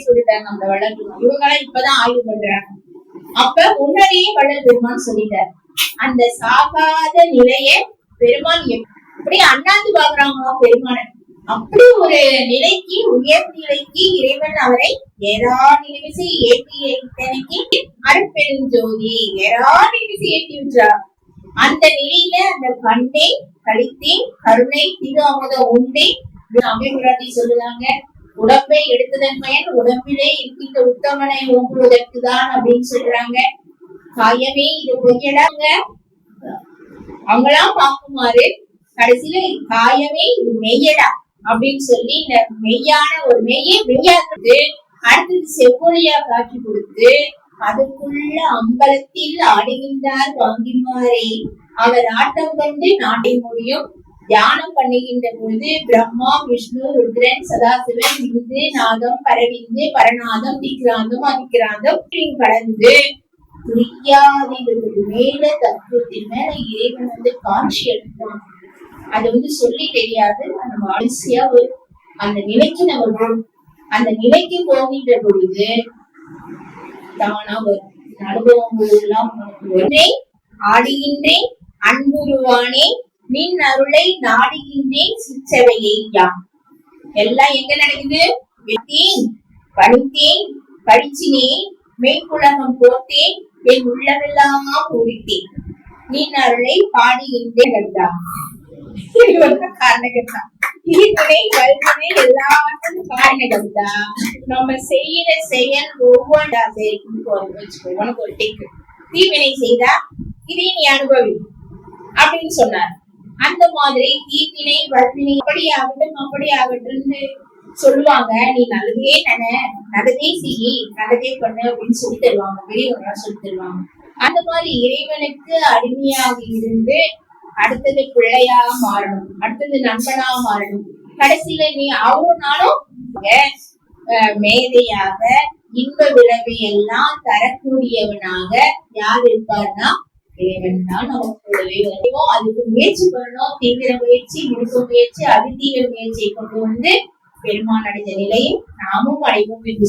சொல்லிட்டாங்க நம்ம வள்ளல் பெருமான். இவங்கெல்லாம் இப்பதான் ஆய்வு பண்றாங்க. அப்ப முன்னாடியே வள்ளல் பெருமான் சொல்லிட்டார், அந்த சாகாத நிலைய பெருமான் எப்படி அண்ணாந்து பாக்குறாங்களோ பெருமான, அப்படி ஒரு நிலைக்கு, உயர் நிலைக்கு இறைவன் அவரை ஏறாநிமிசை ஏற்றி இத்தனைக்கு அருட்பெருஞ்சோதி ஏறாநிமிசை ஏற்றி விட்டார். அந்த நிலையில அந்த கண்ணை கழித்தேன் கருணை திரு அமுத உண்டேன் அமைப்புராட்டி சொல்லுவாங்க, உடம்பை எடுத்ததன் பயன் உடம்பிலே இருக்கின்ற உத்தமனை ஓங்குவதற்கு தான் அப்படின்னு சொல்றாங்க. காயமே இது பொய்யடாங்க அவங்களாம் பார்க்குமாறு கடைசியில காயமே இது மெய்யடா அப்படின்னு சொல்லி இந்த மெய்யான ஒரு மெய்யாக்குது. அடுத்தது செவ்வொழியா காட்சி கொடுத்து அதுக்குள்ள அம்பலத்தில் ஆடுகின்றார் வாங்கிமாறே, அவர் ஆட்டம் கொண்டு நாட்டை முடியும். தியானம் பண்ணுகின்ற பொழுது பிரம்மா விஷ்ணு ருத்ரன் சதாசிவன் விந்து நாதம் பரவிந்து பரநாதம் திக்ராந்தம் அதிக்ராந்தம் கடந்து புரியாதது மேல தத்துவத்தின் மேல இறைவன் காட்சி எடுத்தான். அது சொல்லி தெரியாது. நம்ம அரிசியா அந்த நிலைக்கு நம்ம அந்த நிலைக்கு போகின்ற பொழுது தானா வரும் அனுபவங்கள் எல்லாம் ஆடுகின்றேன் அன்புருவானே நின் அருளை நாடுகின்றேன் சிற்றவையை யாம். எல்லாம் எங்க நடக்குது? படித்தேன் படிச்சினேன் மெய்ப்புலகம் போட்டேன் என் உள்ளமெல்லாம் பூரித்தேன் நின் அருளை பாடுகின்றேன். காரணகர்த்தா தீர்வினை வல்வினை எல்லாத்துக்கும் காரணகர்த்தா. நம்ம செய்யற செயல் ஒவ்வொன்றா உனக்கு ஒரு டெக்கு. தீவினை செய்தா இதை நீ அனுபவி அப்படின்னு சொன்னார். அந்த மாதிரி தீவினை வல்வினை அப்படி ஆகட்டும்னு சொல்லுவாங்க. நீ நல்லதே நல்லதே செய்யி நல்லதே பண்ணு அப்படின்னு சொல்லி தருவாங்க, பெரியவங்க சொல்லி தருவாங்க. அந்த மாதிரி இறைவனுக்கு அடிமையாக இருந்து அடுத்தது பிள்ளையா மாறணும், அடுத்தது நண்பனா மாறணும். கடைசியில நீ அவ்வளவுனாலும் மேதையாக இன்ப விளைவை எல்லாம் தரக்கூடியவனாக யார் இருப்பார்னா இறைவன் தான் நமக்கு கூடவே வருவோம். அதுக்கு முயற்சி பண்ணணும். தீவிர முயற்சி, விருப்ப முயற்சி, அதிதீவிர முயற்சியை கொண்டு பெருமான் அடைந்த நிலையை நாமும் அடைவோம் என்று